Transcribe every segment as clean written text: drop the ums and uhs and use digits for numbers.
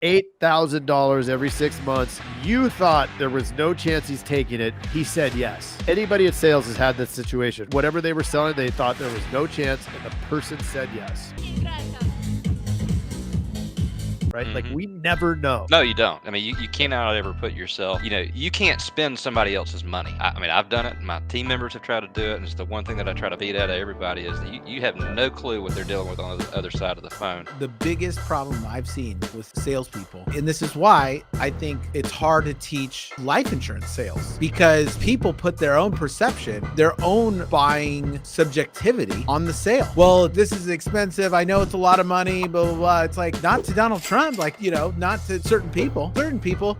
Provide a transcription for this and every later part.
$8,000 every 6 months. You thought there was no chance he's taking it. He said yes. Anybody in sales has had this situation. Whatever they were selling, they thought there was no chance, and the person said yes. Right? Like, we never know. No, you don't. I mean, you cannot ever put yourself, you can't spend somebody else's money. I mean, I've done it. My team members have tried to do it. And it's the one thing that I try to beat out of everybody is that you have no clue what they're dealing with on the other side of the phone. The biggest problem I've seen with salespeople, and this is why I think it's hard to teach life insurance sales, because people put their own perception, their own buying subjectivity on the sale. Well, this is expensive. I know it's a lot of money, blah, blah, blah. It's like, not to Donald Trump. Like, not to certain people.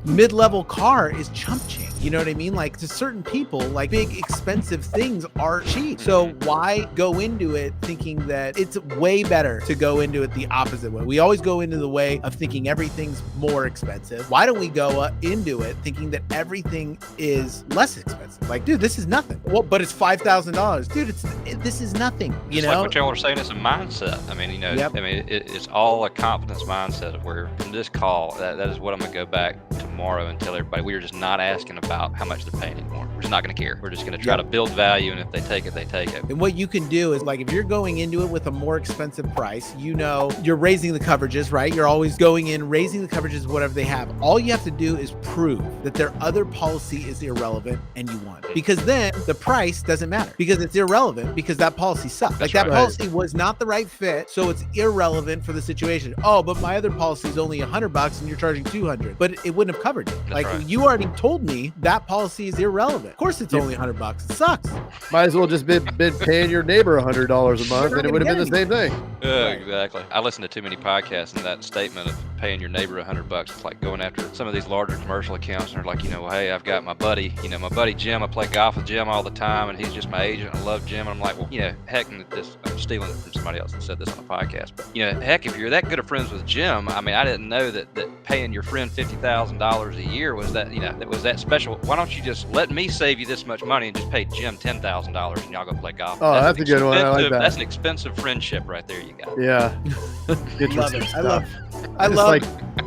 Mid-level car is chump change. You know what I mean? Like, to certain people, like, big expensive things are cheap. So why go into it thinking that it's way better to go into it the opposite way? We always go into the way of thinking everything's more expensive. Why don't we go into it thinking that everything is less expensive? Like, dude, this is nothing. Well, but it's $5,000. Dude, this is nothing. You know, like what y'all were saying, it's a mindset. I mean, it's all a confidence mindset of where from this call, that is what I'm going to go back tomorrow and tell everybody. We are just not asking about how much they're paying anymore. We're just not going to care. We're just going to try to build value, and if they take it, they take it. And what you can do is, like, if you're going into it with a more expensive price, you're raising the coverages, right? You're always going in, raising the coverages, whatever they have. All you have to do is prove that their other policy is irrelevant and you won. Because then the price doesn't matter, because it's irrelevant, because that policy sucks. Like, that policy was not the right fit, so it's irrelevant for the situation. Oh, but my other policy is only $100 and you're charging $200, but it wouldn't have covered it. Like, you already told me that policy is irrelevant. Of course it's only $100. It sucks. Might as well just been paying your neighbor $100 a month and it would have been the same thing. Yeah, exactly. I listen to too many podcasts, and that statement of paying your neighbor $100, it's like going after some of these larger commercial accounts, and they're like, well, hey, I've got my buddy Jim. I play golf with Jim all the time, and he's just my agent. I love Jim. And I'm like, well, heck, I'm stealing it from somebody else that said this on a podcast, but heck, if you're that good of friends with Jim, I mean, I didn't know that paying your friend $50,000 a year was that was that special. Why don't you just let me save you this much money and just pay Jim $10,000 and y'all go play golf? Oh, that's a good one. I like that. That's an expensive friendship right there. You got. Yeah. Love it. I love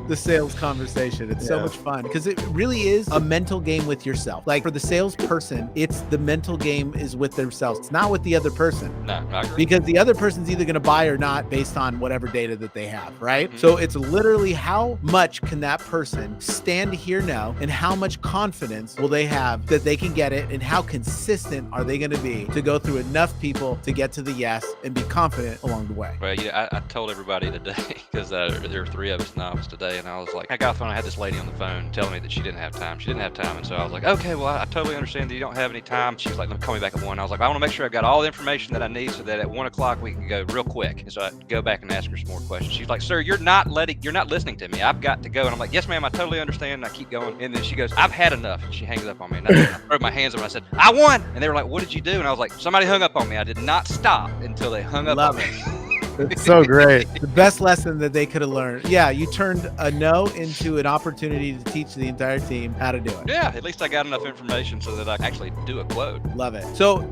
the sales conversation. It's so much fun because it really is a mental game with yourself. Like, for the salesperson, it's the mental game is with themselves. It's not with the other person. No, I agree. Because the other person's either going to buy or not based on whatever data that they have, right? Mm-hmm. So it's literally how much can that person stand to hear no, and how much confidence will they have that they can get it, and how consistent are they going to be to go through enough people to get to the yes and be confident along the way. Well, I told everybody today, because there were 3 of us in the office today, and I was like, I got off the phone, I had this lady on the phone telling me that she didn't have time. And so I was like, okay, well, I totally understand that you don't have any time. She was like, call me back at 1. I was like, I want to make sure I've got all the information that I need so that at 1 o'clock we can go real quick. And so I go back and ask her some more questions. She's like, sir, you're not listening to me. I've got to go. And I'm like, yes, ma'am, I totally understand. And I keep going. And then she goes, I've had enough. And she hangs up on me. And I throw my hands up and I said, I won. And they were like, what did you do? And I was like, somebody hung up on me. I did not stop until they hung up on me. It's so great. The best lesson that they could have learned. Yeah, you turned a no into an opportunity to teach the entire team how to do it. Yeah, at least I got enough information so that I can actually do a quote. Love it. So,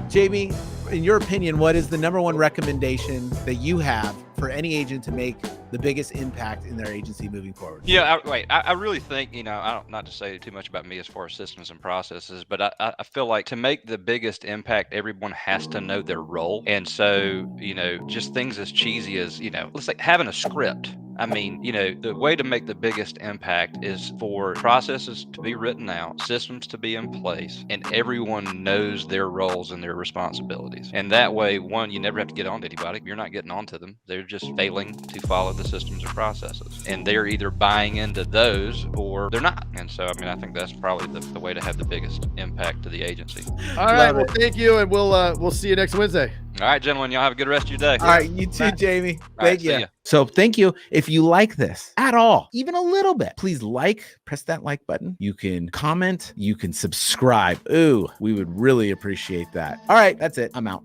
Jamie, in your opinion, what is the #1 recommendation that you have for any agent to make the biggest impact in their agency moving forward? Yeah, I really think, not to say too much about me as far as systems and processes, but I feel like to make the biggest impact, everyone has to know their role. And so, just things as cheesy as, let's say having a script. I mean, the way to make the biggest impact is for processes to be written out, systems to be in place, and everyone knows their roles and their responsibilities. And that way, one, you never have to get on to anybody. You're not getting on to them. They're just failing to follow the systems and processes. And they're either buying into those or they're not. And so, I think that's probably the way to have the biggest impact to the agency. All right. Well, thank you. And we'll see you next Wednesday. All right, gentlemen, y'all have a good rest of your day. All right, you too, Jamie. Thank you. See ya. So thank you. If you like this at all, even a little bit, please press that like button. You can comment, you can subscribe. Ooh, we would really appreciate that. All right, that's it. I'm out.